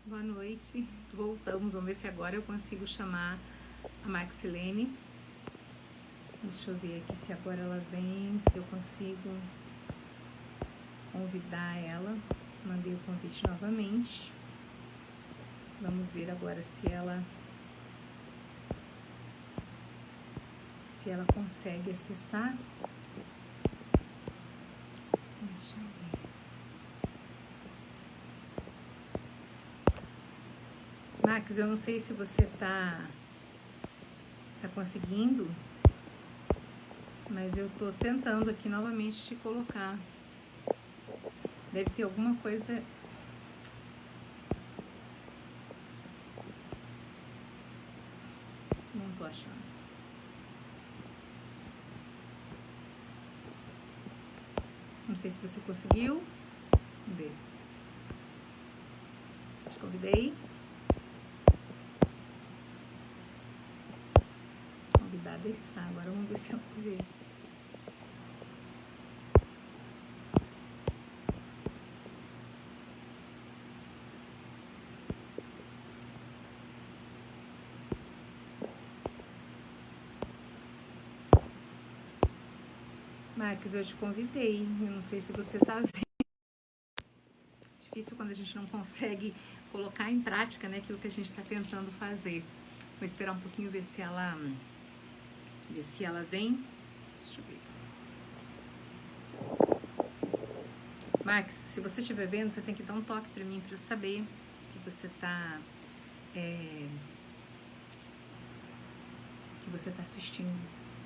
Boa noite, voltamos, vamos ver se agora eu consigo chamar a Maxilene. Deixa eu ver aqui se agora ela vem, se eu consigo convidar ela. Mandei o convite novamente. Vamos ver agora se ela consegue acessar. Deixa eu ver. Max, eu não sei se você tá conseguindo, mas eu tô tentando aqui novamente te colocar. Deve ter alguma coisa. Não tô achando. Não sei se você conseguiu. Vamos ver. Te convidei. Convidada está. Agora vamos ver se ela vê. Max, eu te convidei. Eu não sei se você tá vendo. Difícil quando a gente não consegue colocar em prática, né, aquilo que a gente está tentando fazer. Vou esperar um pouquinho ver se ela vem. Deixa eu ver. Max, se você estiver vendo, você tem que dar um toque para mim para eu saber que você tá assistindo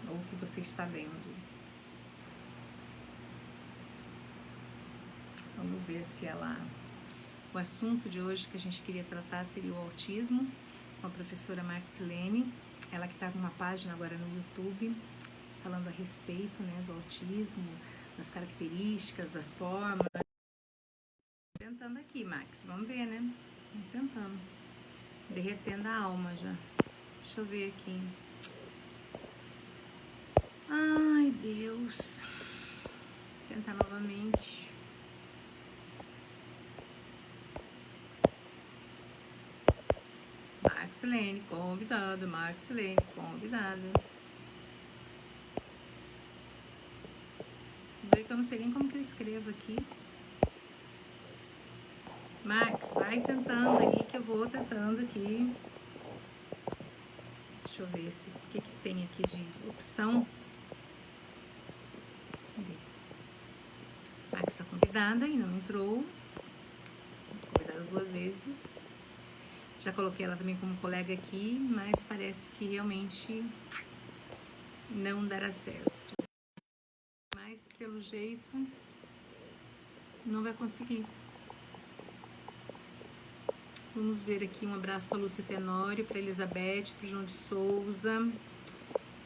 ou que você está vendo. Vamos ver se ela... O assunto de hoje que a gente queria tratar seria o autismo, com a professora Maxilene. Ela que está com uma página agora no YouTube, falando a respeito, né, do autismo, das características, das formas. Tentando aqui, Max, vamos ver, né? Tentando. Derretendo a alma já. Deixa eu ver aqui. Ai, Deus. Tentar novamente. Maxilene, convidada. Maxilene, convidada. Eu não sei nem como que eu escrevo aqui. Max, vai tentando aí que eu vou tentando aqui. Deixa eu ver se, o que tem aqui de opção. Max está convidada e não entrou. Convidada 2 vezes. Já coloquei ela também como colega aqui, mas parece que realmente não dará certo. Mas, pelo jeito, não vai conseguir. Vamos ver aqui, um abraço para Lúcia Tenório, para Elizabeth, para João de Souza.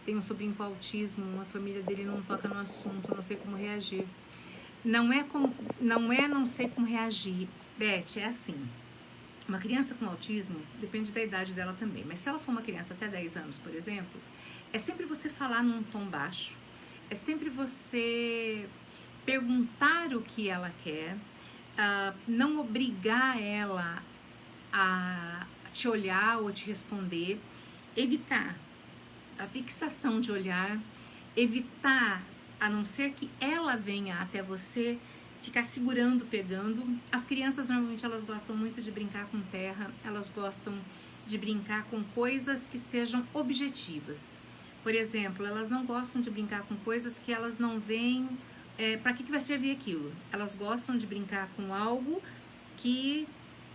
Tem um sobrinho com autismo, a família dele não toca no assunto, não sei como reagir. Não sei como reagir. Beth, é assim. Uma criança com autismo, depende da idade dela também, mas se ela for uma criança até 10 anos, por exemplo, é sempre você falar num tom baixo, é sempre você perguntar o que ela quer, não obrigar ela a te olhar ou te responder, evitar a fixação de olhar, evitar, a não ser que ela venha até você, ficar segurando, pegando. As crianças normalmente elas gostam muito de brincar com terra, elas gostam de brincar com coisas que sejam objetivas. Por exemplo, elas não gostam de brincar com coisas que elas não veem para que vai servir aquilo. Elas gostam de brincar com algo que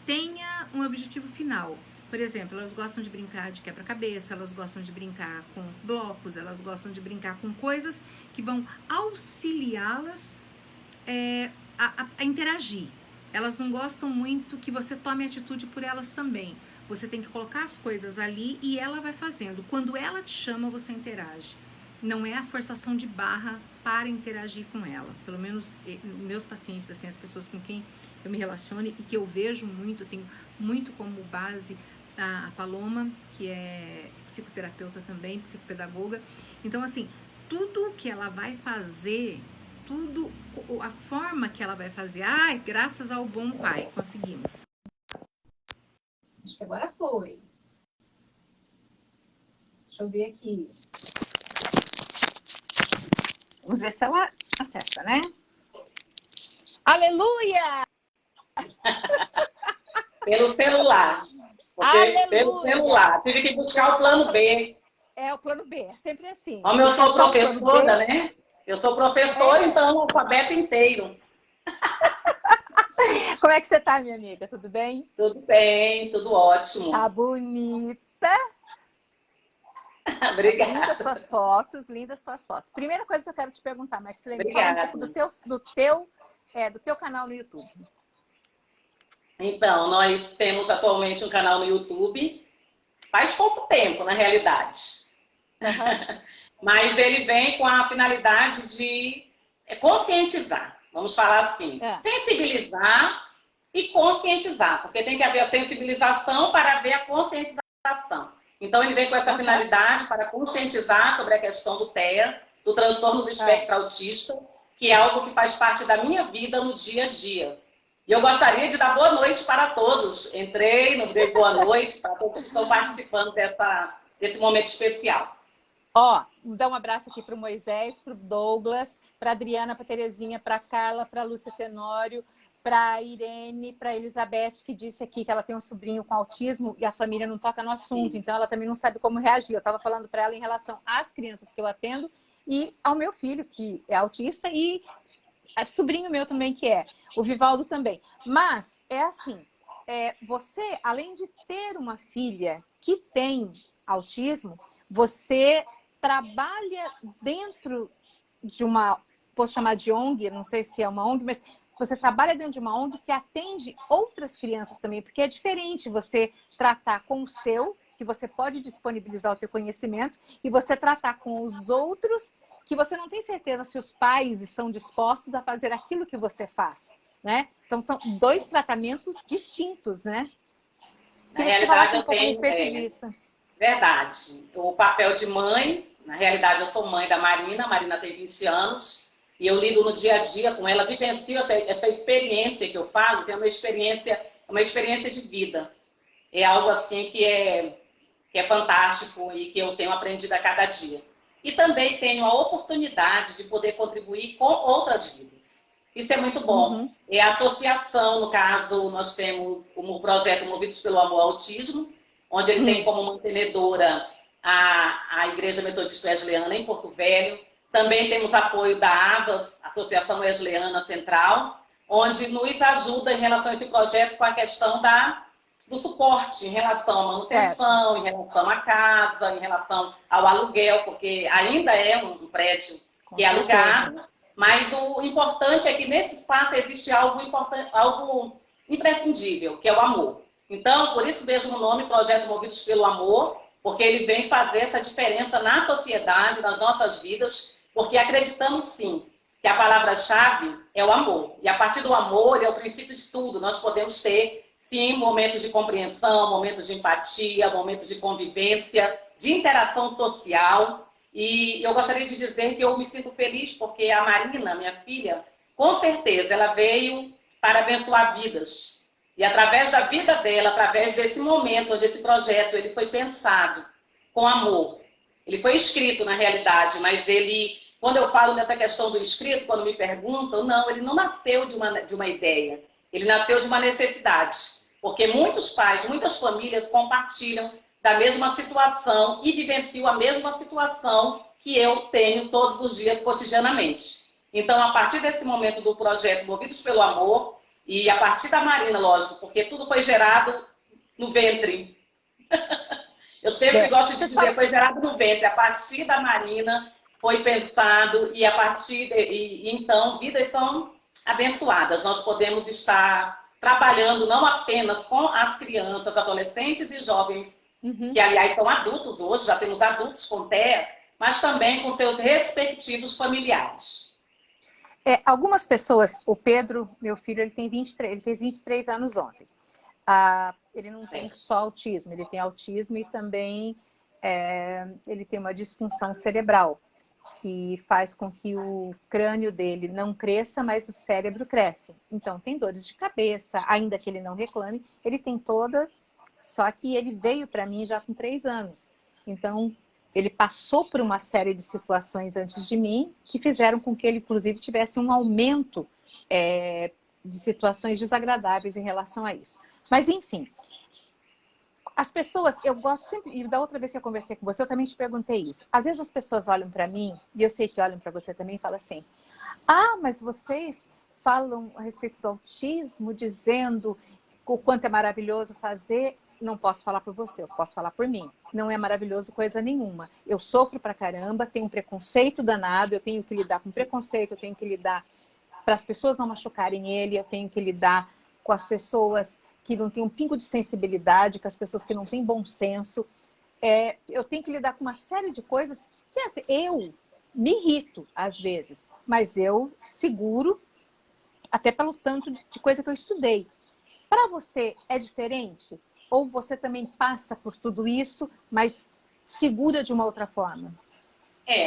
tenha um objetivo final. Por exemplo, elas gostam de brincar de quebra-cabeça, elas gostam de brincar com blocos, elas gostam de brincar com coisas que vão auxiliá-las a interagir. Elas não gostam muito que você tome atitude por elas também. Você tem que colocar as coisas ali e ela vai fazendo. Quando ela te chama, você interage. Não é a forçação de barra para interagir com ela. Pelo menos meus pacientes, assim, as pessoas com quem eu me relaciono e que eu vejo muito, eu tenho muito como base a Paloma, que é psicoterapeuta também, psicopedagoga. Então, assim, tudo que ela vai fazer, a forma que ela vai fazer, graças ao bom pai, conseguimos. Acho que agora foi. Deixa eu ver aqui. Vamos ver se ela acessa, né? Aleluia! Pelo celular. Porque Aleluia! pelo celular. Tive que buscar o plano B. É o plano B, é sempre assim. Como eu sou professora, né? Eu sou professora, então o alfabeto inteiro. Como é que você tá, minha amiga? Tudo bem? Tudo bem, tudo ótimo. Tá bonita. Obrigada. Lindas suas fotos. Primeira coisa que eu quero te perguntar, Maxilene, fala um pouco do teu canal no YouTube. Então, nós temos atualmente um canal no YouTube, faz pouco tempo, na realidade. Uhum. Mas ele vem com a finalidade de conscientizar, vamos falar assim, sensibilizar e conscientizar, porque tem que haver a sensibilização para haver a conscientização. Então, ele vem com essa finalidade para conscientizar sobre a questão do TEA, do transtorno do espectro autista, que é algo que faz parte da minha vida no dia a dia. E eu gostaria de dar boa noite para todos. Entrei, não dei boa noite para todos que estão participando desse momento especial. Ó, dá um abraço aqui para o Moisés, para o Douglas, para a Adriana, para a Terezinha, para a Carla, para a Lúcia Tenório, para a Irene, para a Elizabeth, que disse aqui que ela tem um sobrinho com autismo e a família não toca no assunto, Sim. então ela também não sabe como reagir. Eu estava falando para ela em relação às crianças que eu atendo e ao meu filho, que é autista, e sobrinho meu também que é, o Vivaldo também. Mas é assim, você, além de ter uma filha que tem autismo, você trabalha dentro de uma, posso chamar de ONG, não sei se é uma ONG, mas você trabalha dentro de uma ONG que atende outras crianças também, porque é diferente você tratar com o seu, que você pode disponibilizar o seu conhecimento, e você tratar com os outros que você não tem certeza se os pais estão dispostos a fazer aquilo que você faz, né? Então, são dois tratamentos distintos, né? Na Queria que você falasse realidade, um eu pouco a tenho... respeito disso. Verdade. O papel de mãe, na realidade, eu sou mãe da Marina. A Marina tem 20 anos. E eu lido no dia a dia com ela, vivencio essa experiência que eu falo, que é uma experiência de vida. É algo assim que é fantástico e que eu tenho aprendido a cada dia. E também tenho a oportunidade de poder contribuir com outras vidas. Isso é muito bom. É a associação, no caso, nós temos o projeto Movidos pelo Amor ao Autismo, onde ele tem como mantenedora a Igreja Metodista Wesleyana em Porto Velho. Também temos apoio da AVAS, Associação Wesleyana Central, onde nos ajuda em relação a esse projeto com a questão do suporte em relação à manutenção, em relação à casa, em relação ao aluguel, porque ainda é um prédio que é alugado, mas o importante é que nesse espaço existe algo imprescindível, que é o amor. Então, por isso mesmo o nome Projeto Movidos pelo Amor, porque ele vem fazer essa diferença na sociedade, nas nossas vidas, porque acreditamos sim que a palavra-chave é o amor. E a partir do amor, é o princípio de tudo. Nós podemos ter, sim, momentos de compreensão, momentos de empatia, momentos de convivência, de interação social. E eu gostaria de dizer que eu me sinto feliz porque a Marina, minha filha, com certeza, ela veio para abençoar vidas. E através da vida dela, através desse momento onde esse projeto ele foi pensado com amor, ele foi escrito na realidade, mas ele, quando eu falo nessa questão do escrito, quando me perguntam, não, ele não nasceu de uma ideia, ele nasceu de uma necessidade, porque muitos pais, muitas famílias compartilham da mesma situação e vivenciam a mesma situação que eu tenho todos os dias cotidianamente. Então, a partir desse momento do projeto Movidos pelo Amor, e a partir da Marina, lógico, porque tudo foi gerado no ventre. Eu sempre gosto de dizer, foi gerado no ventre. A partir da Marina foi pensado e a partir então, vidas são abençoadas. Nós podemos estar trabalhando não apenas com as crianças, adolescentes e jovens, que aliás são adultos hoje, já temos adultos com TEA, mas também com seus respectivos familiares. Algumas pessoas, o Pedro, meu filho, ele fez 23 anos ontem. Ele não tem só autismo, ele tem autismo e também ele tem uma disfunção cerebral, que faz com que o crânio dele não cresça, mas o cérebro cresce. Então, tem dores de cabeça, ainda que ele não reclame, ele tem toda Só que ele veio para mim já com 3 anos. Então, ele passou por uma série de situações antes de mim que fizeram com que ele, inclusive, tivesse um aumento de situações desagradáveis em relação a isso. Mas, enfim, as pessoas, eu gosto sempre, e da outra vez que eu conversei com você, eu também te perguntei isso. Às vezes as pessoas olham para mim, e eu sei que olham para você também, e falam assim, mas vocês falam a respeito do autismo, dizendo o quanto é maravilhoso fazer. Não posso falar por você, eu posso falar por mim. Não é maravilhoso coisa nenhuma. Eu sofro pra caramba, tenho um preconceito danado, eu tenho que lidar com preconceito, eu tenho que lidar para as pessoas não machucarem ele, eu tenho que lidar com as pessoas que não têm um pingo de sensibilidade, com as pessoas que não têm bom senso. Eu tenho que lidar com uma série de coisas que assim, eu me irrito às vezes, mas eu seguro até pelo tanto de coisa que eu estudei. Para você é diferente? Ou você também passa por tudo isso, mas segura de uma outra forma?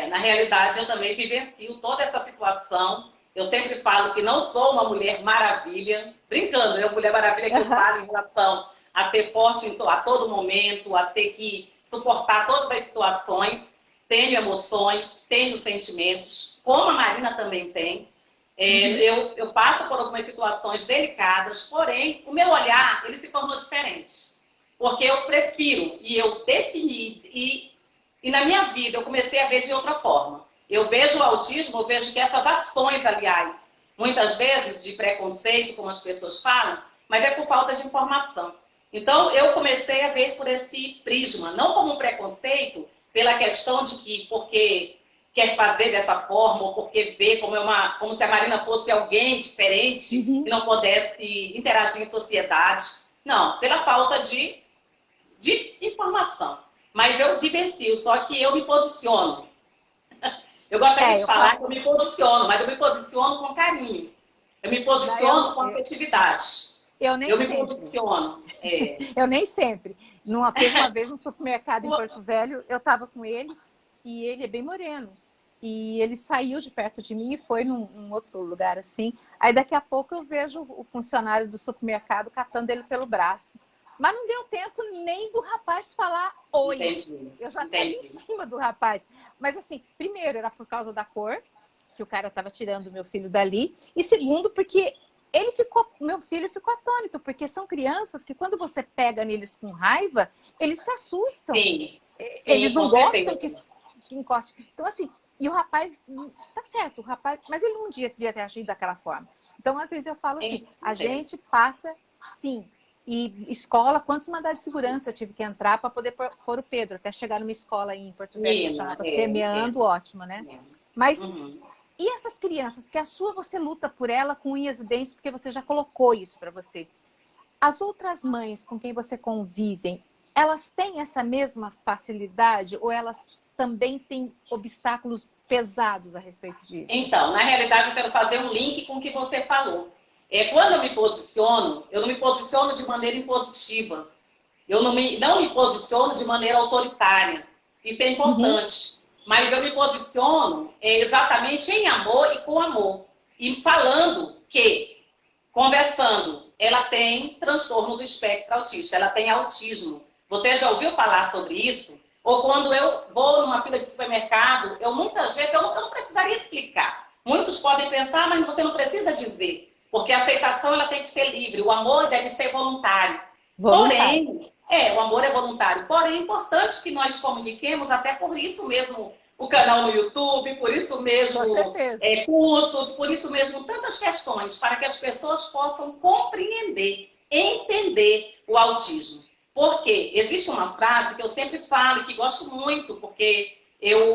Na realidade, eu também vivencio toda essa situação. Eu sempre falo que não sou uma mulher maravilha, brincando, eu mulher maravilha que eu falo em relação a ser forte a todo momento, a ter que suportar todas as situações. Tenho emoções, tenho sentimentos, como a Marina também tem. Eu passo por algumas situações delicadas, porém, o meu olhar ele se tornou diferente. Porque eu prefiro, e eu defini, e na minha vida eu comecei a ver de outra forma. Eu vejo o autismo, eu vejo que essas ações, aliás, muitas vezes de preconceito, como as pessoas falam, mas é por falta de informação. Então, eu comecei a ver por esse prisma, não como um preconceito, pela questão de que, porque quer fazer dessa forma, ou porque vê como se a Marina fosse alguém diferente e não pudesse interagir em sociedade. Não, pela falta de informação. Mas eu vivencio, só que eu me posiciono. Eu gostaria de falar que eu me posiciono, mas eu me posiciono com carinho. Eu me posiciono com afetividade. Eu me posiciono. Eu nem sempre. Teve uma vez no supermercado em Porto Velho, eu estava com ele, e ele é bem moreno. E ele saiu de perto de mim e foi num outro lugar assim. Aí daqui a pouco eu vejo o funcionário do supermercado catando ele pelo braço. Mas não deu tempo nem do rapaz falar oi. Entendi. Eu já estava em cima do rapaz. Mas assim, primeiro era por causa da cor, que o cara estava tirando o meu filho dali. E segundo, porque meu filho ficou atônito, porque são crianças que quando você pega neles com raiva, eles se assustam. Sim. Eles não gostam que encoste. Então assim, e o rapaz, tá certo, o rapaz, mas ele um dia devia ter agido daquela forma. Então às vezes eu falo assim, a gente passa sim. E escola, quantos mandados de segurança eu tive que entrar para poder pôr o Pedro, até chegar numa escola aí em Porto Velho, que chamava Semeando, ótima, né? Mas, e essas crianças? Porque a sua você luta por ela com unhas e dentes, porque você já colocou isso para você. As outras mães com quem você convivem, elas têm essa mesma facilidade ou elas também têm obstáculos pesados a respeito disso? Então, na realidade, eu quero fazer um link com o que você falou. Quando eu não me posiciono de maneira impositiva. Eu não me posiciono de maneira autoritária. Isso é importante. Mas eu me posiciono exatamente em amor e com amor. E falando que, conversando, ela tem transtorno do espectro autista, ela tem autismo. Você já ouviu falar sobre isso? Ou quando eu vou numa fila de supermercado, muitas vezes eu não precisaria explicar. Muitos podem pensar, mas você não precisa dizer. Porque a aceitação ela tem que ser livre, o amor deve ser voluntário. Porém, o amor é voluntário. Porém, é importante que nós comuniquemos, até por isso mesmo o canal no YouTube, por isso mesmo cursos, por isso mesmo tantas questões, para que as pessoas possam compreender, entender o autismo. Porque existe uma frase que eu sempre falo e que gosto muito, porque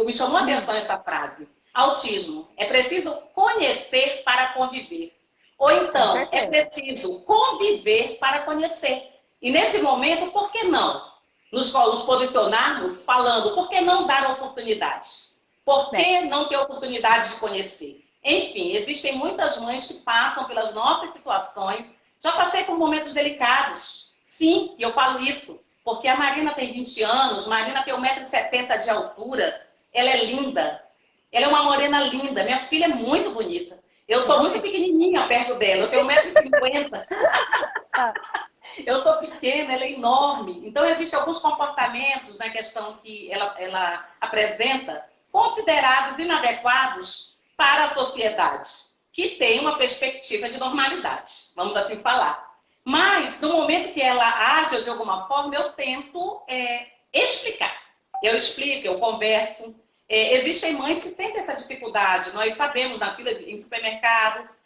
me chamou a atenção essa frase. Autismo, é preciso conhecer para conviver. Ou então, é preciso conviver para conhecer. E nesse momento, por que não nos posicionarmos falando, por que não dar oportunidades? Por que não ter oportunidade de conhecer? Enfim, existem muitas mães que passam pelas nossas situações. Já passei por momentos delicados. Sim, e eu falo isso, porque a Marina tem 20 anos, Marina tem 1,70 m de altura, ela é linda, ela é uma morena linda, minha filha é muito bonita. Eu sou muito pequenininha perto dela, eu tenho 1,50 m. Eu sou pequena, ela é enorme. Então, existem alguns comportamentos na questão que ela apresenta considerados inadequados para a sociedade, que tem uma perspectiva de normalidade, vamos assim falar. Mas, no momento que ela age de alguma forma, eu tento explicar. Eu explico, eu converso. Existem mães que sentem essa dificuldade. Nós sabemos, na fila em supermercados,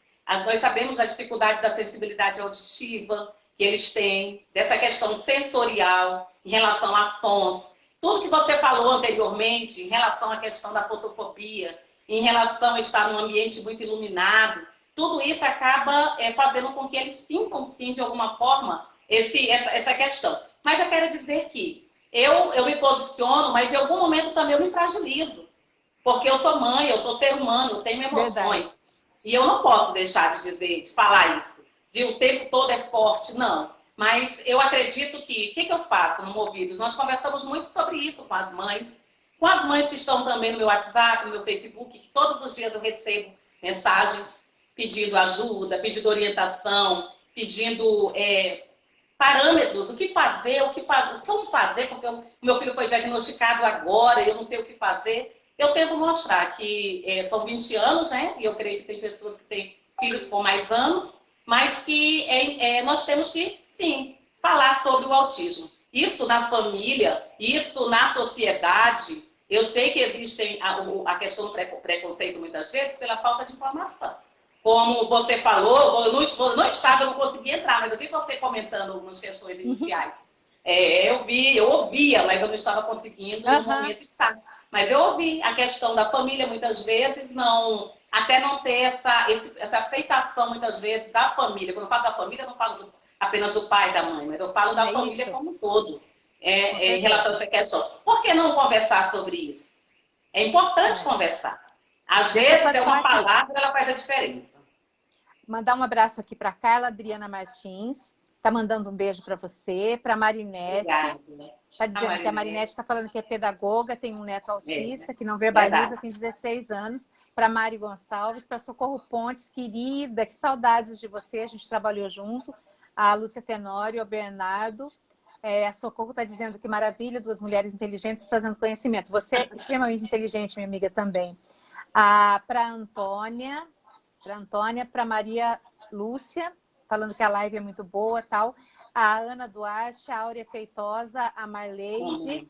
nós sabemos da dificuldade da sensibilidade auditiva que eles têm, dessa questão sensorial em relação a sons. Tudo que você falou anteriormente em relação à questão da fotofobia, em relação a estar num ambiente muito iluminado, tudo isso acaba fazendo com que eles sintam, sim, de alguma forma, essa questão. Mas eu quero dizer que eu me posiciono, mas em algum momento também eu me fragilizo. Porque eu sou mãe, eu sou ser humano, eu tenho emoções. Verdade. E eu não posso deixar de dizer, de falar isso. De o tempo todo é forte, não. Mas eu acredito que... O que eu faço no Movidos? Nós conversamos muito sobre isso com as mães que estão também no meu WhatsApp, no meu Facebook, que todos os dias eu recebo mensagens pedindo ajuda, pedindo orientação, pedindo parâmetros, o que fazer, como fazer, porque o meu filho foi diagnosticado agora e eu não sei o que fazer. Eu tento mostrar que são 20 anos, né? E eu creio que tem pessoas que têm filhos com mais anos, mas que nós temos que, sim, falar sobre o autismo. Isso na família, isso na sociedade. Eu sei que existem a questão do preconceito muitas vezes pela falta de informação. Como você falou, eu não consegui entrar, mas eu vi você comentando algumas questões iniciais. Eu ouvia, mas eu não estava conseguindo no momento estar. Mas eu ouvi a questão da família muitas vezes, até não ter essa aceitação muitas vezes da família. Quando eu falo da família, eu não falo apenas do pai e da mãe, mas eu falo da família isso. Como um todo, em relação a essa questão. Por que não conversar sobre isso? É importante conversar. Às vezes, uma palavra, ela faz a diferença. Mandar um abraço aqui para Carla Adriana Martins. Está mandando um beijo para você, para a Marinete. Está dizendo que a Marinete está falando que é pedagoga, tem um neto autista, que não verbaliza, tem 16 anos. Para Mari Gonçalves, para Socorro Pontes, querida, que saudades de você, a gente trabalhou junto. A Lúcia Tenório, o Bernardo. A Socorro está dizendo que maravilha, duas mulheres inteligentes trazendo conhecimento. Você é extremamente inteligente, minha amiga, também. Para Antônia, para Maria Lúcia, falando que a live é muito boa, tal. A Ana Duarte, a Áurea Feitosa, a Marleide,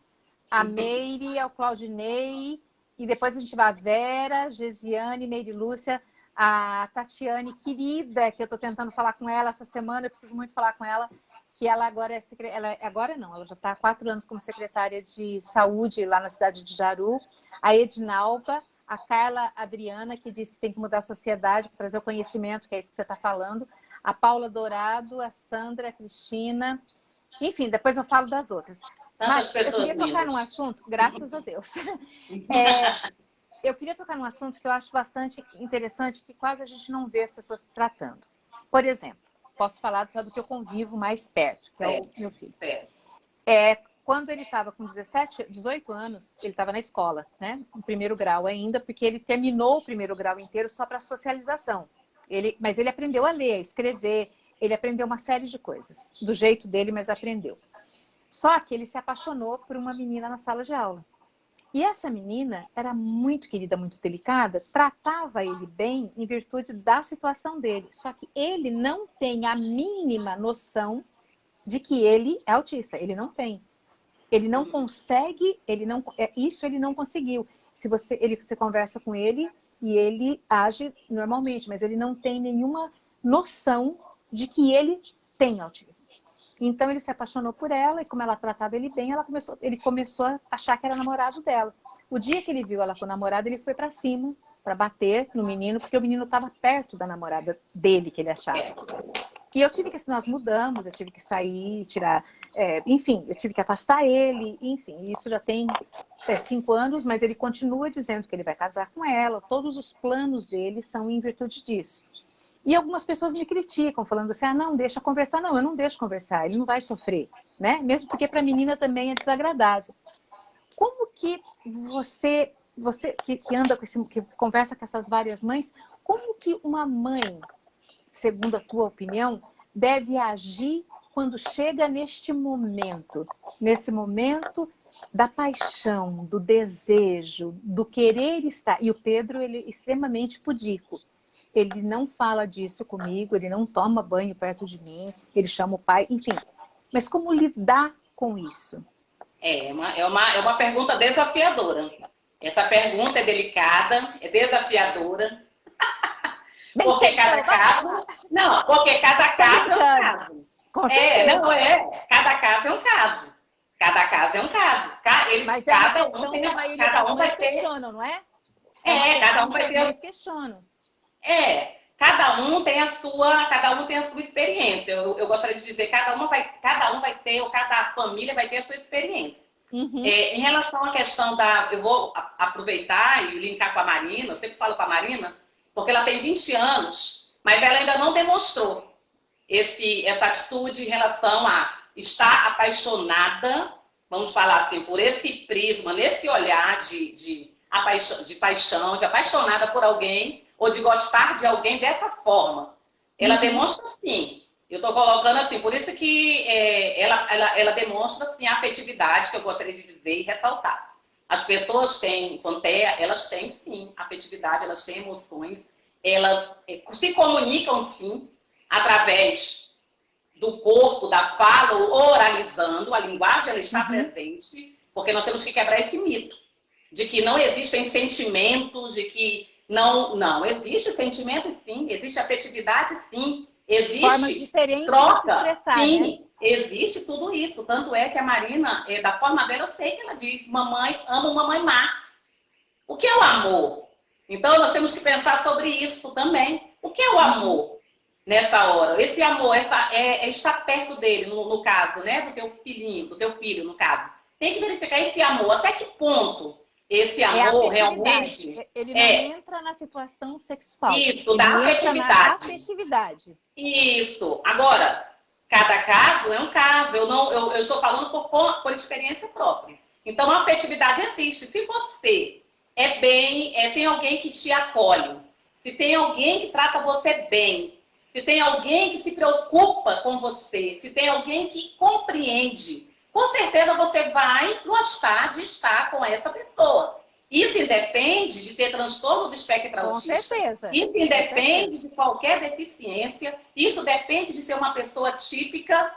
a Meire, o Claudinei, e depois a gente vai a Vera, Gesiane, Meire Lúcia, a Tatiane, querida, que eu estou tentando falar com ela essa semana, eu preciso muito falar com ela, que ela agora ela já está há 4 anos como secretária de saúde lá na cidade de Jaru, a Edinalba, a Carla Adriana, que diz que tem que mudar a sociedade para trazer o conhecimento, que é isso que você está falando, a Paula Dourado, a Sandra, a Cristina, enfim, depois eu falo das outras. Mas eu queria tocar num assunto, graças a Deus. Eu queria tocar num assunto que eu acho bastante interessante, que quase a gente não vê as pessoas tratando. Por exemplo, posso falar só do que eu convivo mais perto, que é o meu filho. Quando ele estava com 18 anos, ele estava na escola, né? No primeiro grau ainda, porque ele terminou o primeiro grau inteiro só para socialização. Mas ele aprendeu a ler, a escrever, ele aprendeu uma série de coisas, do jeito dele, mas aprendeu. Só que ele se apaixonou por uma menina na sala de aula. E essa menina era muito querida, muito delicada, tratava ele bem em virtude da situação dele. Só que ele não tem a mínima noção de que ele é autista. Ele não tem. Ele não consegue, isso ele não conseguiu. Você conversa com ele e ele age normalmente, mas ele não tem nenhuma noção de que ele tem autismo. Então ele se apaixonou por ela e como ela tratava ele bem, ele começou a achar que era namorado dela. O dia que ele viu ela com o namorado, ele foi para cima para bater no menino, porque o menino estava perto da namorada dele, que ele achava. E nós mudamos, eu tive que sair, tirar, enfim, eu tive que afastar ele, enfim, isso já tem 5 anos, mas ele continua dizendo que ele vai casar com ela, todos os planos dele são em virtude disso. E algumas pessoas me criticam, falando assim, não, deixa conversar. Não, eu não deixo conversar, ele não vai sofrer, né? Mesmo porque para a menina também é desagradável. Como que você que anda que conversa com essas várias mães, como que uma mãe, segundo a tua opinião, deve agir quando chega nesse momento da paixão, do desejo, do querer estar. E o Pedro, ele é extremamente pudico. Ele não fala disso comigo, ele não toma banho perto de mim, ele chama o pai, enfim. Mas como lidar com isso? É uma pergunta desafiadora. Essa pergunta é delicada, é desafiadora. Porque cada caso. Não, porque cada caso é um caso. Com certeza. Não é. Cada caso é um caso. Cada caso é um caso. Mas cada é uma questão que a maioria das mães questionam, não é? Cada um vai ter. As questionam. Cada um tem a sua experiência. Eu gostaria de dizer, cada um vai ter, ou cada família vai ter a sua experiência. Uhum. Em relação à questão eu vou aproveitar e linkar com a Marina, eu sempre falo com a Marina, porque ela tem 20 anos, mas ela ainda não demonstrou essa atitude em relação a estar apaixonada, vamos falar assim, por esse prisma, nesse olhar de paixão, de apaixonada por alguém, ou de gostar de alguém dessa forma. Ela demonstra sim. Eu estou colocando assim, por isso que ela demonstra sim, a afetividade, que eu gostaria de dizer e ressaltar. As pessoas têm, elas têm sim afetividade, elas têm emoções, elas se comunicam sim, através do corpo, da fala, ou oralizando, a linguagem ela está presente, porque nós temos que quebrar esse mito de que não existem sentimentos, de que não existe sentimento sim, existe afetividade sim, existe formas diferentes troca, de se expressar, sim, né? Existe tudo isso. Tanto é que a Marina, da forma dela, eu sei que ela diz, mamãe, amo mamãe Max. O que é o amor? Então, nós temos que pensar sobre isso também. O que é o amor nessa hora? Esse amor é estar perto dele, no caso, né? Do teu filhinho, do teu filho, no caso. Tem que verificar esse amor. Até que ponto esse amor realmente... Ele não entra na situação sexual. Isso, ele da entra afetividade. na afetividade. Isso. Agora, cada caso é um caso. Eu estou falando por experiência própria. Então, a afetividade existe. Se você tem alguém que te acolhe, se tem alguém que trata você bem, se tem alguém que se preocupa com você, se tem alguém que compreende, com certeza você vai gostar de estar com essa pessoa. Isso independe de ter transtorno do espectro autista. Com certeza. Isso independe de qualquer deficiência. Isso depende de ser uma pessoa típica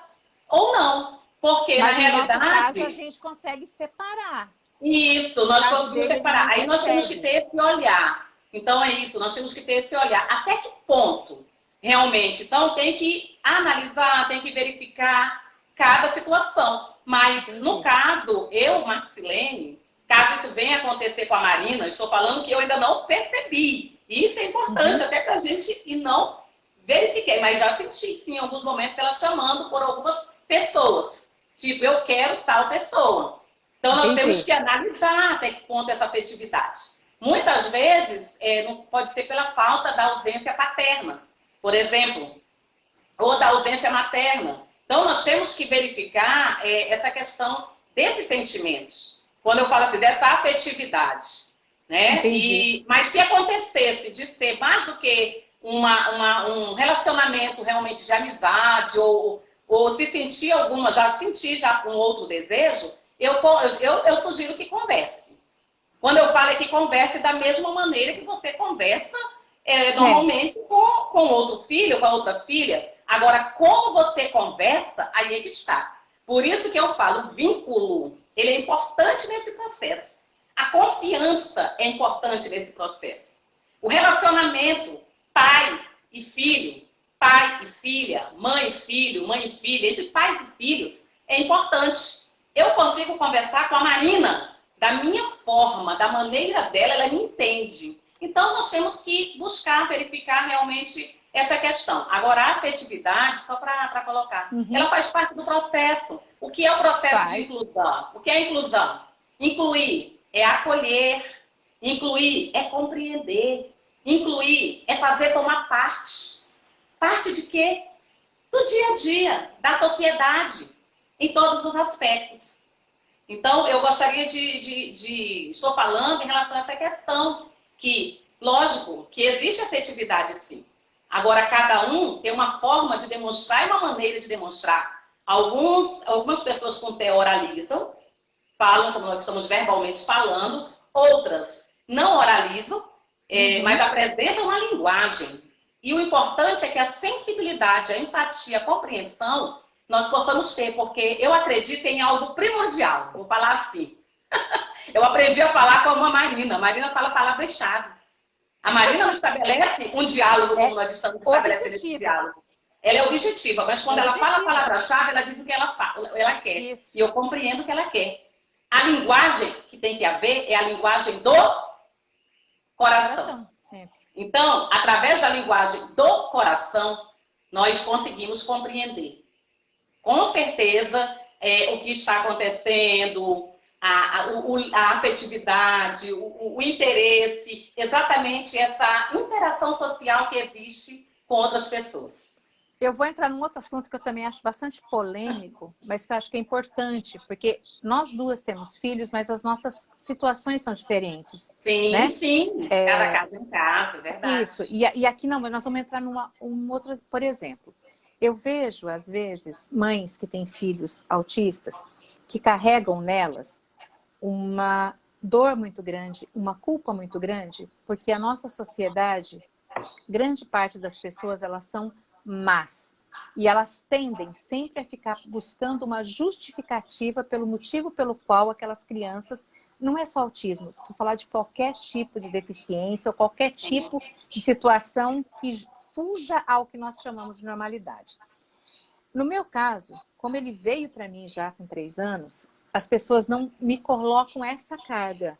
ou não. Porque, mas na realidade... no nosso caso, a gente consegue separar. Isso, nós conseguimos separar. Aí nós temos que ter esse olhar. Então, é isso, nós temos que ter esse olhar. Até que ponto, realmente? Então, tem que analisar, tem que verificar cada situação. Mas, no caso, Marcilene, caso isso venha acontecer com a Marina, estou falando que eu ainda não percebi. E isso é importante até para a gente, e não verifiquei, mas já senti, sim, em alguns momentos ela chamando por algumas pessoas. Tipo, eu quero tal pessoa. Então, nós temos que analisar até que ponto essa afetividade. Muitas vezes, não pode ser pela falta da ausência paterna, por exemplo, ou da ausência materna. Então, nós temos que verificar essa questão desses sentimentos. Quando eu falo assim, dessa afetividade, né? Mas se acontecesse de ser mais do que um relacionamento realmente de amizade, ou se sentir já um outro desejo, eu sugiro que converse. Quando eu falo é que converse da mesma maneira que você conversa normalmente com outro filho, com a outra filha. Agora, como você conversa, aí é que está. Por isso que eu falo, o vínculo, ele é importante nesse processo. A confiança é importante nesse processo. O relacionamento pai e filho, pai e filha, mãe e filho, mãe e filha, entre pais e filhos, é importante. Eu consigo conversar com a Marina da minha forma, da maneira dela, ela me entende. Então, nós temos que buscar, verificar realmente essa questão. Agora, a afetividade, só para colocar, ela faz parte do processo. O que é o processo de inclusão? O que é inclusão? Incluir é acolher, incluir é compreender, incluir é fazer tomar parte. Parte de quê? Do dia a dia, da sociedade, em todos os aspectos. Então, eu gostaria estou falando em relação a essa questão, que, lógico, que existe afetividade sim. Agora, cada um tem uma forma de demonstrar e uma maneira de demonstrar. Algumas pessoas com TEA oralizam, falam como nós estamos verbalmente falando, outras não oralizam, mas apresentam uma linguagem. E o importante é que a sensibilidade, a empatia, a compreensão, nós possamos ter, porque eu acredito em algo primordial, vou falar assim. Eu aprendi a falar com a Marina. A Marina fala palavras-chave. A Marina não estabelece um diálogo como nós estamos estabelecendo esse diálogo. Ela é objetiva, mas quando ela fala a palavra-chave, ela diz o que ela quer. Isso. E eu compreendo o que ela quer. A linguagem que tem que haver é a linguagem do coração. Então, através da linguagem do coração, nós conseguimos compreender. Com certeza, o que está acontecendo, a afetividade, o interesse, exatamente essa interação social que existe com outras pessoas. Eu vou entrar num outro assunto que eu também acho bastante polêmico, mas que eu acho que é importante, porque nós duas temos filhos, mas as nossas situações são diferentes. Sim, né? Sim. Cada caso em casa, é verdade. Isso. E aqui não, mas nós vamos entrar um outro, por exemplo. Eu vejo, às vezes, mães que têm filhos autistas que carregam nelas uma dor muito grande, uma culpa muito grande, porque a nossa sociedade, grande parte das pessoas, elas são más. E elas tendem sempre a ficar buscando uma justificativa pelo motivo pelo qual aquelas crianças, não é só autismo, estou falando de qualquer tipo de deficiência ou qualquer tipo de situação que fuja ao que nós chamamos de normalidade. No meu caso, como ele veio para mim já com 3 anos, as pessoas não me colocam essa carga,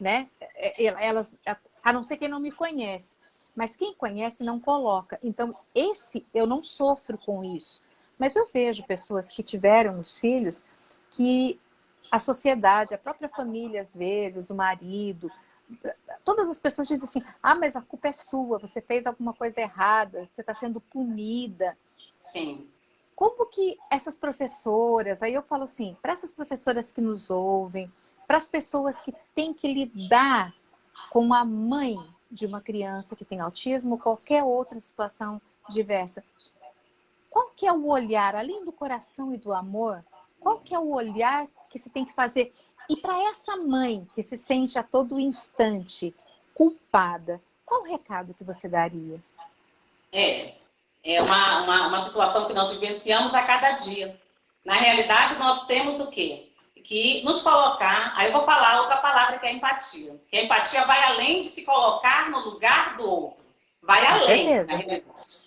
né? Elas, a não ser quem não me conhece. Mas quem conhece não coloca. Então, eu não sofro com isso. Mas eu vejo pessoas que tiveram os filhos que a sociedade, a própria família, às vezes, o marido, todas as pessoas dizem assim, mas a culpa é sua, você fez alguma coisa errada, você está sendo punida. Sim. Como que essas professoras, aí eu falo assim, para essas professoras que nos ouvem, para as pessoas que têm que lidar com a mãe de uma criança que tem autismo ou qualquer outra situação diversa. Qual que é o olhar, além do coração e do amor, qual que é o olhar que se tem que fazer? E para essa mãe que se sente a todo instante culpada, qual o recado que você daria? É uma situação que nós vivenciamos a cada dia. Na realidade, nós temos o quê? Que nos colocar, aí eu vou falar outra palavra que é empatia. Que a empatia vai além de se colocar no lugar do outro. Vai além, na realidade.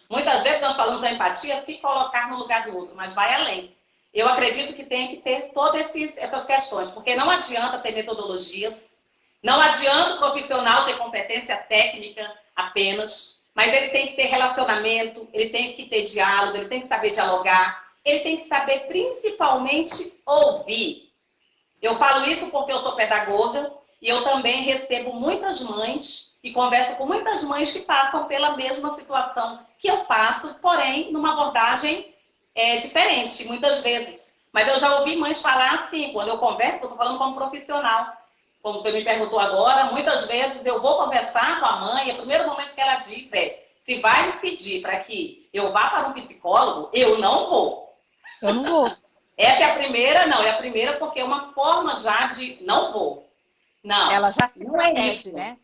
Muitas vezes nós falamos da empatia se colocar no lugar do outro, mas vai além. Eu acredito que tem que ter todas essas questões, porque não adianta ter metodologias, não adianta o profissional ter competência técnica apenas, mas ele tem que ter relacionamento, ele tem que ter diálogo, ele tem que saber dialogar, ele tem que saber principalmente ouvir. Eu falo isso porque eu sou pedagoga e eu também recebo muitas mães e converso com muitas mães que passam pela mesma situação que eu passo, porém numa abordagem diferente, muitas vezes. Mas eu já ouvi mães falar assim, quando eu converso, eu estou falando como profissional. Como você me perguntou agora, muitas vezes eu vou conversar com a mãe e o primeiro momento que ela diz se vai me pedir para que eu vá para um psicólogo, eu não vou. Eu não vou. Essa é a primeira, não. É a primeira porque é uma forma já de não vou. Não, ela já se não é isso, né?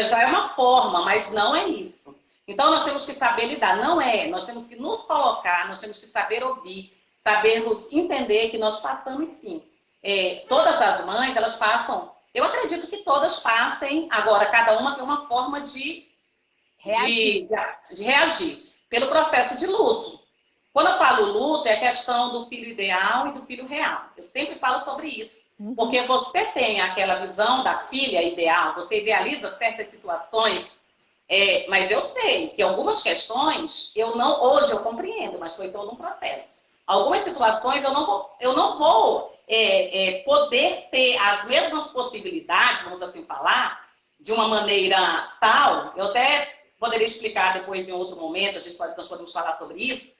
Já é uma forma, mas não é isso. Então, nós temos que saber lidar. Não é. Nós temos que nos colocar, nós temos que saber ouvir, sabermos entender que nós passamos sim. Todas as mães, elas passam... Eu acredito que todas passem. Agora, cada uma tem uma forma de reagir pelo processo de luto. Quando eu falo luto, é a questão do filho ideal e do filho real. Eu sempre falo sobre isso. Porque você tem aquela visão da filha ideal, você idealiza certas situações, mas eu sei que algumas questões, hoje eu compreendo, mas foi todo um processo. Algumas situações eu não vou poder ter as mesmas possibilidades, vamos assim falar, de uma maneira tal, eu até poderia explicar depois em outro momento, nós podemos falar sobre isso,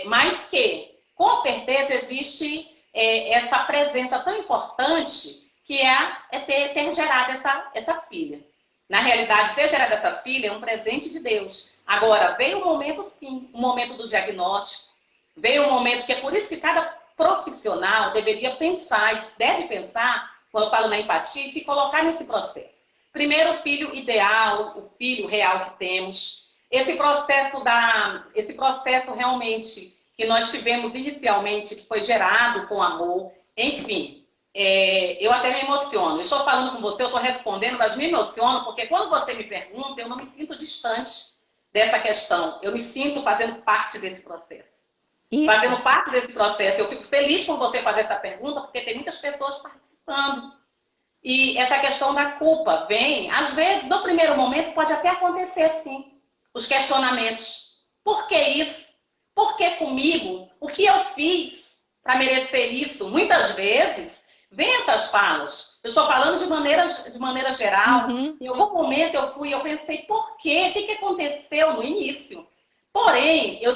mas que, com certeza, existe essa presença tão importante que é ter gerado essa filha. Na realidade, ter gerado essa filha é um presente de Deus. Agora, veio o momento sim, o momento do diagnóstico, veio um momento que é por isso que cada profissional deveria pensar, e deve pensar, quando eu falo na empatia, se colocar nesse processo. Primeiro, o filho ideal, o filho real que temos. Esse processo realmente que nós tivemos inicialmente, que foi gerado com amor, enfim, eu até me emociono. Eu estou falando com você, eu estou respondendo, mas me emociono, porque quando você me pergunta, eu não me sinto distante dessa questão. Eu me sinto fazendo parte desse processo. Isso. Fazendo parte desse processo. Eu fico feliz por você fazer essa pergunta, porque tem muitas pessoas participando. E essa questão da culpa vem, às vezes, no primeiro momento, pode até acontecer, sim, os questionamentos. Por que isso? Por que comigo? O que eu fiz para merecer isso? Muitas vezes, vem essas falas. Eu estou falando de maneira geral. Uhum. Em algum momento eu pensei, por quê? O que aconteceu no início? Porém, eu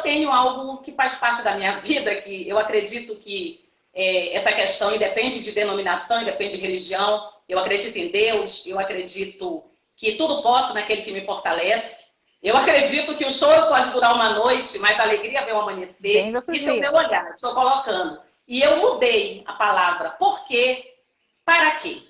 tenho algo que faz parte da minha vida, que eu acredito que essa questão independe de denominação, independe de religião. Eu acredito em Deus, eu acredito que tudo posso naquele que me fortalece. Eu acredito que o choro pode durar uma noite, mas a alegria vem ao amanhecer. Isso é o meu olhar, estou colocando. E eu mudei a palavra. Por quê? Para quê?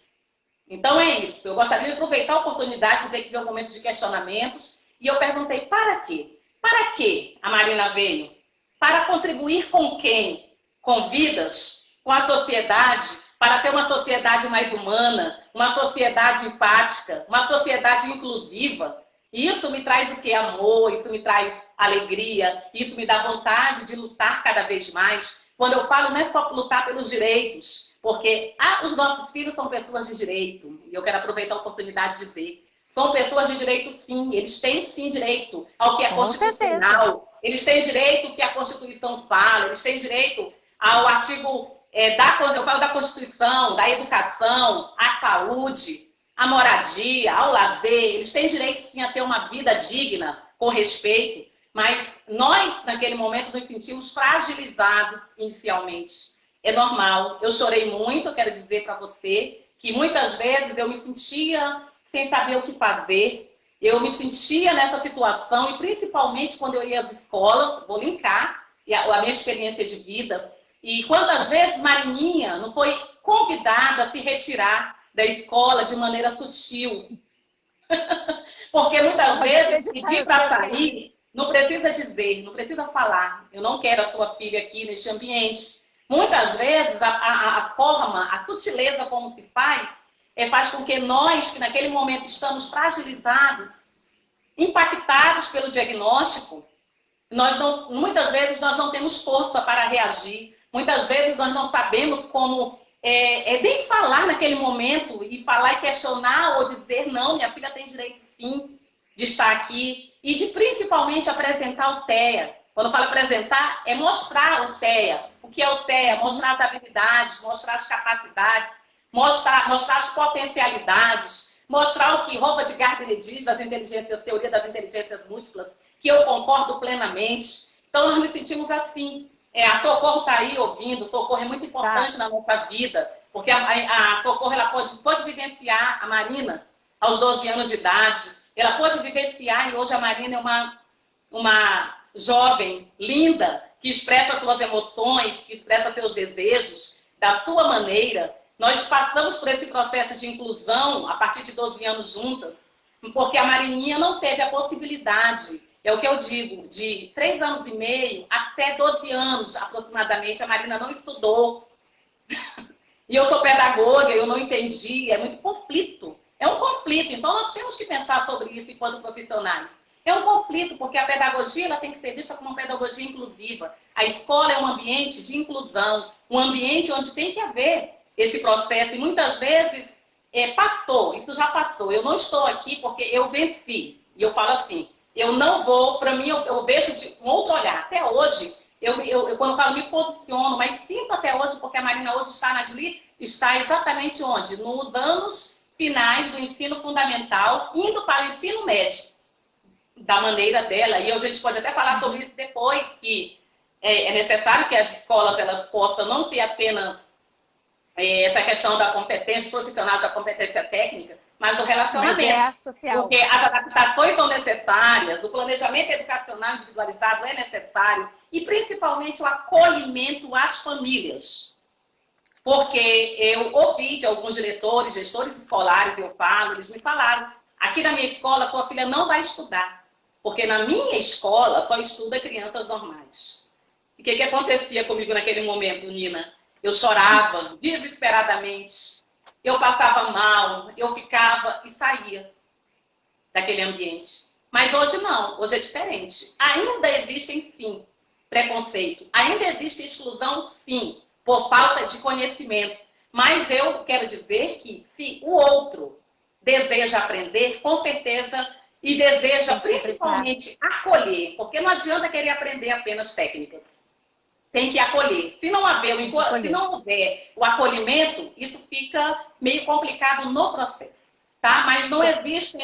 Então é isso. Eu gostaria de aproveitar a oportunidade de ver que veio um momento de questionamentos. E eu perguntei, para quê? Para quê a Marina veio? Para contribuir com quem? Com vidas? Com a sociedade? Para ter uma sociedade mais humana, uma sociedade empática, uma sociedade inclusiva. E isso me traz o quê? Amor, isso me traz alegria, isso me dá vontade de lutar cada vez mais. Quando eu falo, não é só lutar pelos direitos, porque os nossos filhos são pessoas de direito, e eu quero aproveitar a oportunidade de dizer, são pessoas de direito sim, eles têm sim direito ao que é constitucional, eles têm direito ao que a Constituição fala, eles têm direito ao artigo, eu falo da Constituição, da educação, à saúde, à moradia, ao lazer, eles têm direito sim a ter uma vida digna, com respeito, mas nós, naquele momento, nos sentimos fragilizados inicialmente. É normal, eu chorei muito, eu quero dizer para você que muitas vezes eu me sentia sem saber o que fazer, eu me sentia nessa situação, e principalmente quando eu ia às escolas, vou linkar a minha experiência de vida, e quantas vezes Marininha não foi convidada a se retirar da escola de maneira sutil. Porque muitas vezes pedir para sair, não precisa dizer, não precisa falar, eu não quero a sua filha aqui neste ambiente. Muitas vezes a forma, a sutileza como se faz com que nós, que naquele momento estamos fragilizados, impactados pelo diagnóstico, muitas vezes nós não temos força para reagir, muitas vezes nós não sabemos como nem falar naquele momento, e falar e questionar ou dizer, não, minha filha tem direito sim de estar aqui, e de principalmente apresentar o TEA. Quando eu falo apresentar, é mostrar o TEA. O que é o TEA? Mostrar as habilidades, mostrar as capacidades, mostrar as potencialidades, mostrar o que Robert Gardner diz das inteligências, teoria das inteligências múltiplas, que eu concordo plenamente. Então, nós nos sentimos assim. A Socorro está aí ouvindo, Socorro é muito importante na nossa vida, porque a Socorro ela pode vivenciar a Marina aos 12 anos de idade, ela pode vivenciar, e hoje a Marina é uma jovem linda, que expressa suas emoções, que expressa seus desejos da sua maneira. Nós passamos por esse processo de inclusão a partir de 12 anos juntas, porque a Marininha não teve a possibilidade, é o que eu digo, de 3 anos e meio até 12 anos aproximadamente, a Marina não estudou. E eu sou pedagoga, eu não entendi, é muito conflito. É um conflito, então nós temos que pensar sobre isso enquanto profissionais. É um conflito, porque a pedagogia ela tem que ser vista como uma pedagogia inclusiva. A escola é um ambiente de inclusão, um ambiente onde tem que haver esse processo, e muitas vezes isso já passou. Eu não estou aqui porque eu venci. E eu falo assim, eu não vou, para mim, eu vejo de um outro olhar. Até hoje, quando eu falo, me posiciono, mas sinto até hoje, porque a Marina hoje está exatamente onde? Nos anos finais do ensino fundamental, indo para o ensino médio, da maneira dela. E a gente pode até falar sobre isso depois, que é necessário que as escolas elas possam não ter apenas essa questão da competência profissional, da competência técnica, mas do relacionamento. Mas é social. Porque as adaptações são necessárias, o planejamento educacional individualizado é necessário, e principalmente o acolhimento às famílias. Porque eu ouvi de alguns diretores, gestores escolares, eles me falaram, aqui na minha escola, sua filha não vai estudar, porque na minha escola só estuda crianças normais. E o que acontecia comigo naquele momento, Nina? Eu chorava desesperadamente, eu passava mal, eu ficava e saía daquele ambiente. Mas hoje não, hoje é diferente. Ainda existem, sim, preconceito. Ainda existe exclusão, sim, por falta de conhecimento. Mas eu quero dizer que se o outro deseja aprender, com certeza, e deseja principalmente acolher, porque não adianta querer aprender apenas técnicas. Tem que acolher. Se não houver o acolhimento, isso fica meio complicado no processo. Tá? Mas não existe,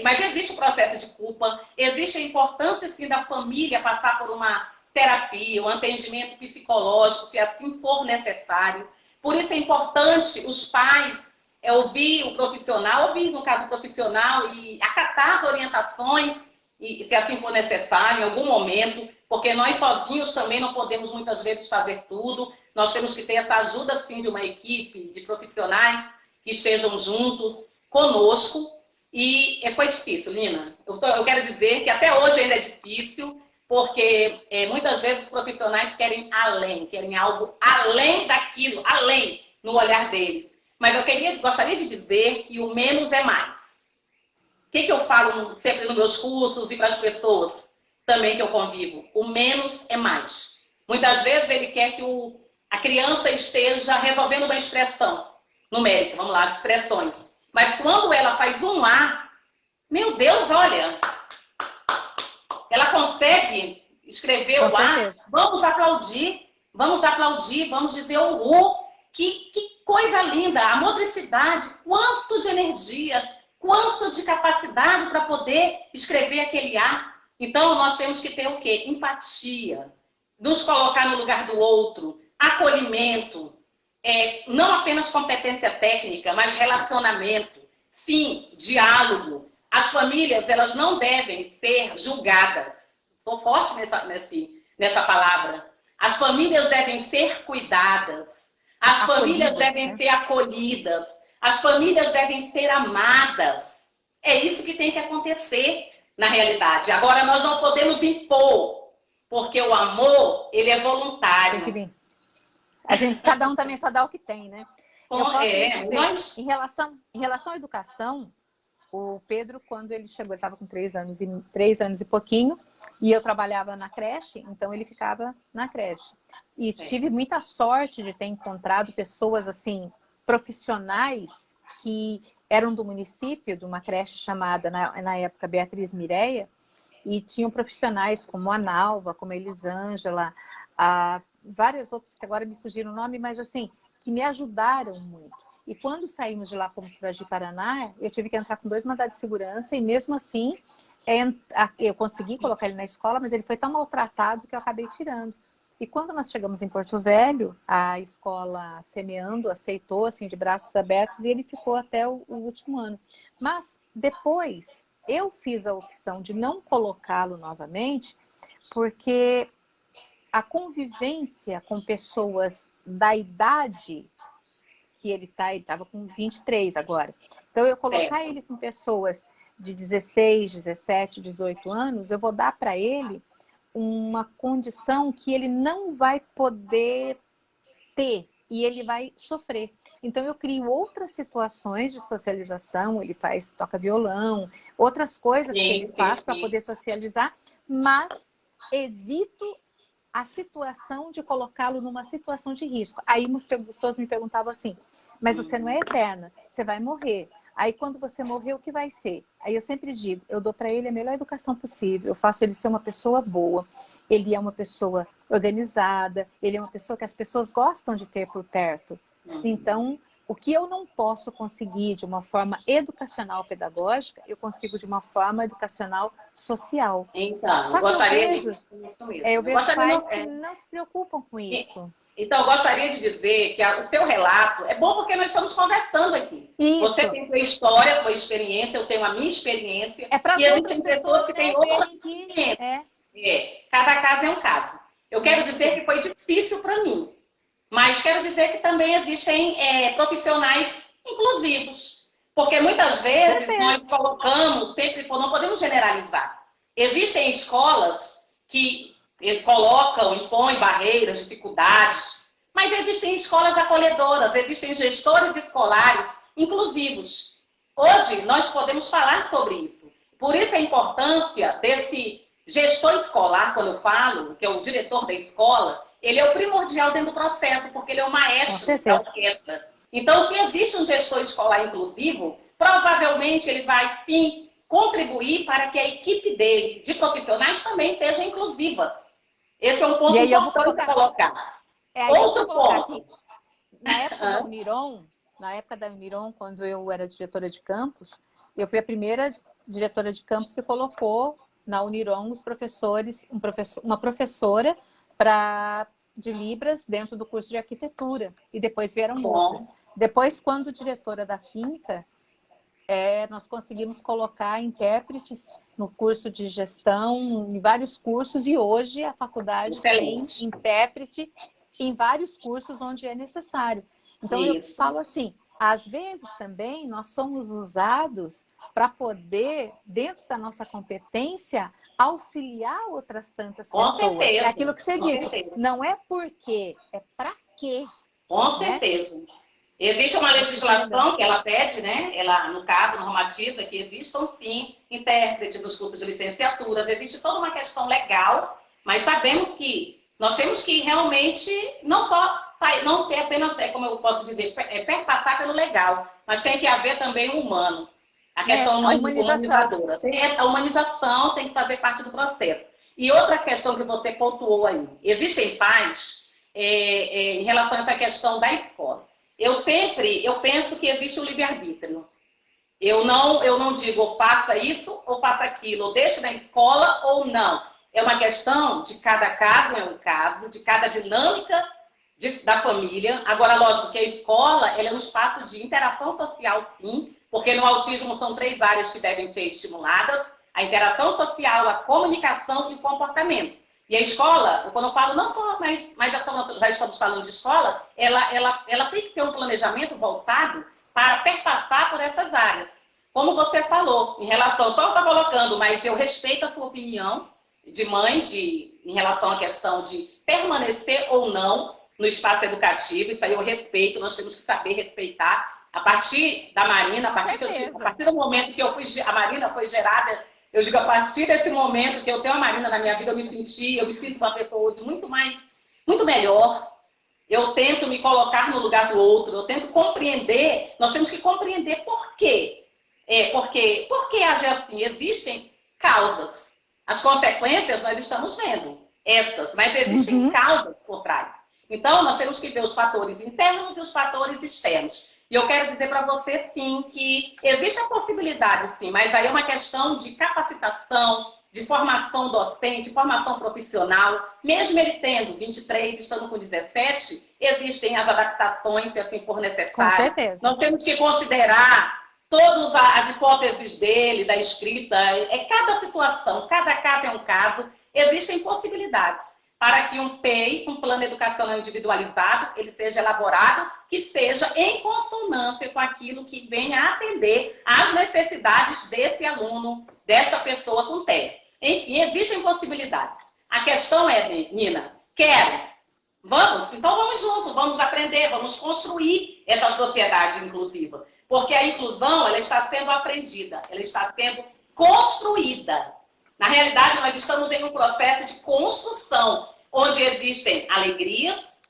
mas existe o processo de culpa, existe a importância, sim, da família passar por uma terapia, um atendimento psicológico, se assim for necessário. Por isso é importante os pais ouvir o profissional, ouvir, no caso, o profissional e acatar as orientações, e se assim for necessário, em algum momento, porque nós sozinhos também não podemos muitas vezes fazer tudo. Nós temos que ter essa ajuda, sim, de uma equipe de profissionais que estejam juntos conosco. E foi difícil, Lina. Eu quero dizer que até hoje ainda é difícil, porque muitas vezes os profissionais querem algo além daquilo, além no olhar deles. Mas gostaria de dizer que o menos é mais. O que eu falo sempre nos meus cursos e para as pessoas também que eu convivo? O menos é mais. Muitas vezes ele quer que a criança esteja resolvendo uma expressão numérica, vamos lá, as expressões. Mas quando ela faz um A, meu Deus, olha, ela consegue escrever o A, vamos aplaudir, vamos dizer o U. Que coisa linda, a motricidade, quanto de energia, quanto de capacidade para poder escrever aquele A. Então, nós temos que ter o quê? Empatia, nos colocar no lugar do outro, acolhimento, não apenas competência técnica, mas relacionamento, sim, diálogo. As famílias, elas não devem ser julgadas. Sou forte nessa palavra. As famílias devem ser cuidadas. As famílias devem ser acolhidas. As famílias devem ser amadas. É isso que tem que acontecer na realidade. Agora, nós não podemos impor, porque o amor, ele é voluntário. Tem que vir. Cada um também só dá o que tem, né? Em relação à educação, o Pedro, quando ele chegou, ele estava com 3 anos e pouquinho, e eu trabalhava na creche, então ele ficava na creche. E tive muita sorte de ter encontrado pessoas, assim, profissionais que eram do município, de uma creche chamada, na época, Beatriz Mireia, e tinham profissionais como a Nalva, como a Elisângela, várias outras que agora me fugiram o nome, mas assim, que me ajudaram muito. E quando saímos de lá, fomos para Ji-Paraná, eu tive que entrar com 2 mandados de segurança, e mesmo assim, eu consegui colocar ele na escola, mas ele foi tão maltratado que eu acabei tirando. E quando nós chegamos em Porto Velho, a escola Semeando aceitou, assim, de braços abertos, e ele ficou até o último ano. Mas depois, eu fiz a opção de não colocá-lo novamente, porque a convivência com pessoas da idade que ele estava com 23 agora. Então, eu colocar ele com pessoas de 16, 17, 18 anos, eu vou dar para ele uma condição que ele não vai poder ter e ele vai sofrer. Então, eu crio outras situações de socialização, ele toca violão, outras coisas que ele faz para poder socializar, mas evito a situação de colocá-lo numa situação de risco. Aí as pessoas me perguntavam assim, mas você não é eterna, você vai morrer. Aí quando você morrer, o que vai ser? Aí eu sempre digo, eu dou para ele a melhor educação possível, eu faço ele ser uma pessoa boa, ele é uma pessoa organizada, ele é uma pessoa que as pessoas gostam de ter por perto. Então, o que eu não posso conseguir de uma forma educacional pedagógica, eu consigo de uma forma educacional social. Então, só que eu vejo pais que não se preocupam com isso. Então, eu gostaria de dizer que o seu relato é bom porque nós estamos conversando aqui. Isso. Você tem sua história, sua experiência, eu tenho a minha experiência. É para e existem pessoas que têm outra experiência. Cada caso é um caso. Eu quero dizer que foi difícil para mim, mas quero dizer que também existem profissionais inclusivos. Porque muitas vezes nós colocamos, sempre, não podemos generalizar. Existem escolas que colocam, impõem barreiras, dificuldades, mas existem escolas acolhedoras, existem gestores escolares inclusivos. Hoje nós podemos falar sobre isso. Por isso a importância desse gestor escolar, quando eu falo, que é o diretor da escola, ele é o primordial dentro do processo, porque ele é o maestro da orquestra. Então, se existe um gestor escolar inclusivo, provavelmente ele vai, sim, contribuir para que a equipe dele, de profissionais, também seja inclusiva. Esse é um ponto importante para colocar. Outro ponto. Aqui. Na época da Uniron, quando eu era diretora de campus, eu fui a primeira diretora de campus que colocou na Uniron os professores, uma professora de Libras dentro do curso de arquitetura. E depois vieram outras. Depois, quando diretora da finca, nós conseguimos colocar intérpretes no curso de gestão, em vários cursos, e hoje a faculdade tem intérprete em vários cursos onde é necessário. Então, eu falo assim, às vezes também nós somos usados para poder, dentro da nossa competência, auxiliar outras tantas pessoas. Certeza. É aquilo que você disse, não é porque, é para quê. Com certeza. Existe uma legislação que ela pede, né? Ela, no caso, normatiza que existam, sim, intérpretes dos cursos de licenciaturas. Existe toda uma questão legal, mas sabemos que nós temos que realmente não ser apenas, como eu posso dizer, perpassar pelo legal, mas tem que haver também o humano. A questão humanizadora. A humanização tem que fazer parte do processo. E outra questão que você pontuou aí. Existem pais, em relação a essa questão da escola. Eu penso que existe o livre-arbítrio. Eu não digo faça isso ou faça aquilo, ou deixe na escola ou não. É uma questão de cada caso, é um caso, de cada dinâmica da família. Agora, lógico que a escola ela é um espaço de interação social, sim, porque no autismo são 3 áreas que devem ser estimuladas: a interação social, a comunicação e o comportamento. E a escola, quando eu falo, não só, mas já estamos falando de escola, ela tem que ter um planejamento voltado para perpassar por essas áreas. Como você falou, em relação, só está colocando, mas eu respeito a sua opinião de mãe, em relação à questão de permanecer ou não no espaço educativo. Isso aí eu respeito, nós temos que saber respeitar. A partir da Marina, a partir do momento que a Marina foi gerada, eu digo, a partir desse momento que eu tenho a Marina na minha vida, eu me sinto uma pessoa hoje muito melhor. Eu tento me colocar no lugar do outro, eu tento compreender, nós temos que compreender por quê. Por que agir assim? Existem causas. As consequências nós estamos vendo, mas existem causas por trás. Então, nós temos que ver os fatores internos e os fatores externos. E eu quero dizer para você, sim, que existe a possibilidade, sim, mas aí é uma questão de capacitação, de formação docente, formação profissional. Mesmo ele tendo 23, estando com 17, existem as adaptações, se assim for necessário. Com certeza. Nós temos que considerar todas as hipóteses dele, da escrita. Cada situação, cada caso é um caso. Existem possibilidades para que um PEI, um plano educacional individualizado, ele seja elaborado, que seja em consonância com aquilo que venha a atender às necessidades desse aluno, desta pessoa com TEA. Enfim, existem possibilidades. A questão é, Nina, quero. Vamos? Então vamos juntos, vamos aprender, vamos construir essa sociedade inclusiva. Porque a inclusão, ela está sendo aprendida, ela está sendo construída. Na realidade, nós estamos em um processo de construção, onde existem alegrias,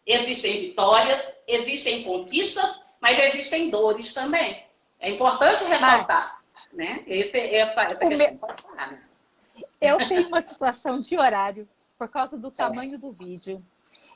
existem vitórias, existem conquistas, mas existem dores também. É importante ressaltar, né? Essa questão. Eu tenho uma situação de horário, por causa do tamanho do vídeo.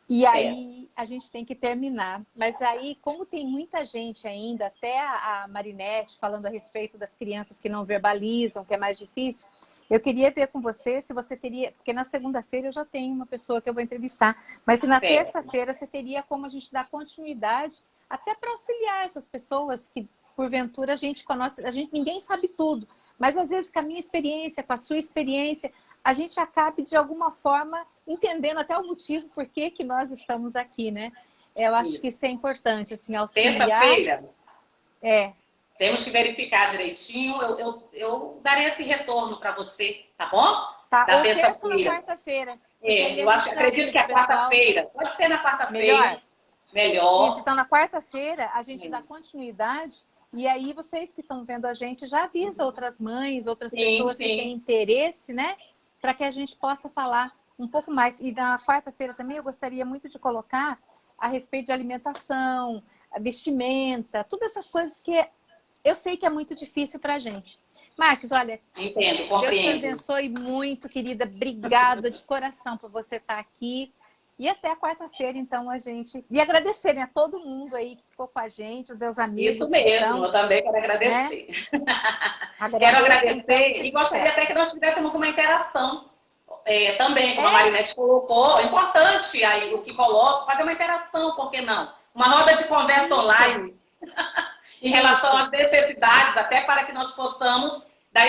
E aí a gente tem que terminar. Mas aí, como tem muita gente ainda, até a Marinette falando a respeito das crianças que não verbalizam, que é mais difícil, Eu queria ver com você se você teria, porque na segunda-feira eu já tenho uma pessoa que eu vou entrevistar, mas se na terça-feira você teria como a gente dar continuidade, até para auxiliar essas pessoas que, porventura, a gente conhece, ninguém sabe tudo, mas às vezes com a minha experiência, com a sua experiência, a gente acabe de alguma forma entendendo até o motivo por que nós estamos aqui, né? Eu acho que isso é importante, assim, auxiliar. Terça-feira? Temos que verificar direitinho. Eu darei esse retorno para você, tá bom? Tá, da ou terça ou na terça-feira. quarta-feira. Eu acredito que é quarta-feira. Pode ser na quarta-feira. Melhor. Isso, então na quarta-feira a gente dá continuidade e aí vocês que estão vendo a gente já avisa outras mães, outras pessoas que têm interesse, né? Para que a gente possa falar um pouco mais. E na quarta-feira também eu gostaria muito de colocar a respeito de alimentação, vestimenta, todas essas coisas que eu sei que é muito difícil para a gente. Marques, olha, entendo, Deus te compreendo. abençoe muito, querida. Obrigada de coração por você estar aqui. E até a quarta-feira, então, a gente... E agradecer, né, a todo mundo aí que ficou com a gente, os seus amigos. Isso mesmo, eu também quero agradecer. Né? Quero agradecer e gostaria até que nós tivéssemos uma interação também, como a Marinete colocou. É importante aí o que coloca, fazer uma interação, por que não? Uma roda de conversa online em relação às necessidades, até para que nós possamos dar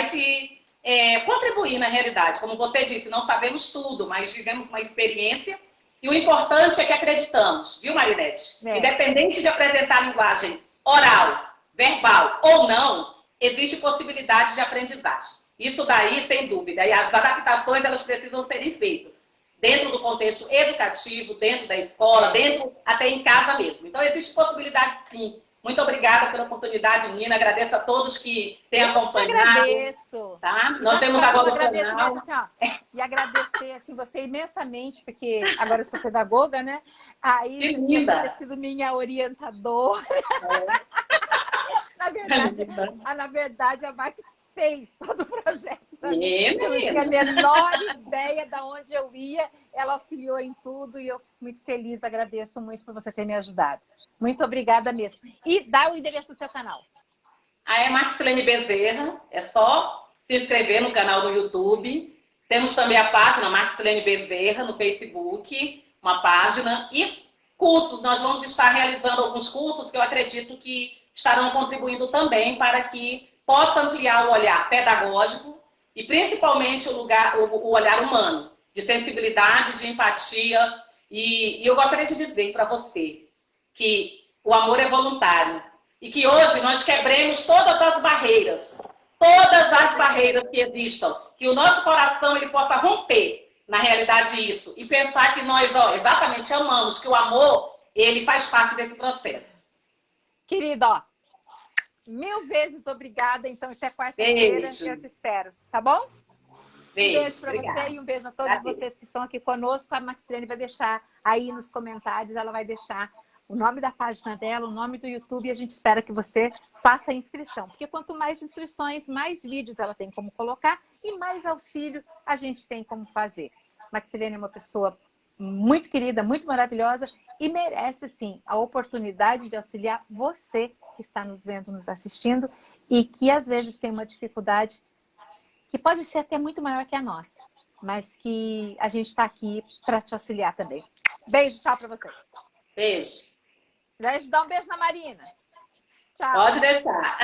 contribuir na realidade. Como você disse, não sabemos tudo, mas tivemos uma experiência. E o importante é que acreditamos, viu, Marinete? Independente de apresentar a linguagem oral, verbal ou não, existe possibilidade de aprendizagem. Isso daí, sem dúvida. E as adaptações, elas precisam serem feitas dentro do contexto educativo, dentro da escola, até em casa mesmo. Então, existe possibilidade, sim. Muito obrigada pela oportunidade, Nina. Agradeço a todos que têm acompanhado. Eu agradeço. Tá? Nós temos agora o canal. Assim, ó, e agradecer assim, você imensamente, porque agora eu sou pedagoga, né? Aí que linda. Você ter sido minha orientadora. Na verdade, a Max fez todo o projeto. Eu não tinha a menor ideia de onde eu ia. Ela auxiliou em tudo e eu fico muito feliz. Agradeço muito por você ter me ajudado. Muito obrigada mesmo. E dá o endereço do seu canal. É Maxilene Bezerra. É só se inscrever no canal do YouTube. Temos também a página Maxilene Bezerra no Facebook. Uma página. E cursos. Nós vamos estar realizando alguns cursos que eu acredito que estarão contribuindo também para que possa ampliar o olhar pedagógico e principalmente o olhar humano, de sensibilidade, de empatia. E eu gostaria de dizer para você que o amor é voluntário e que hoje nós quebremos todas as barreiras que existam, que o nosso coração ele possa romper na realidade isso e pensar que nós exatamente amamos, que o amor ele faz parte desse processo. Querida, 1000 vezes obrigada, então até quarta-feira eu te espero, tá bom? Beijo para você e um beijo a todos vocês que estão aqui conosco. A Maxilene vai deixar aí nos comentários, ela vai deixar o nome da página dela, o nome do YouTube e a gente espera que você faça a inscrição. Porque quanto mais inscrições, mais vídeos ela tem como colocar e mais auxílio a gente tem como fazer. Maxilene é uma pessoa muito querida, muito maravilhosa e merece, sim, a oportunidade de auxiliar você que está nos vendo, nos assistindo e que às vezes tem uma dificuldade que pode ser até muito maior que a nossa, mas que a gente está aqui para te auxiliar também. Beijo, tchau para vocês. Beijo. Dá um beijo na Marina. Tchau. Pode deixar.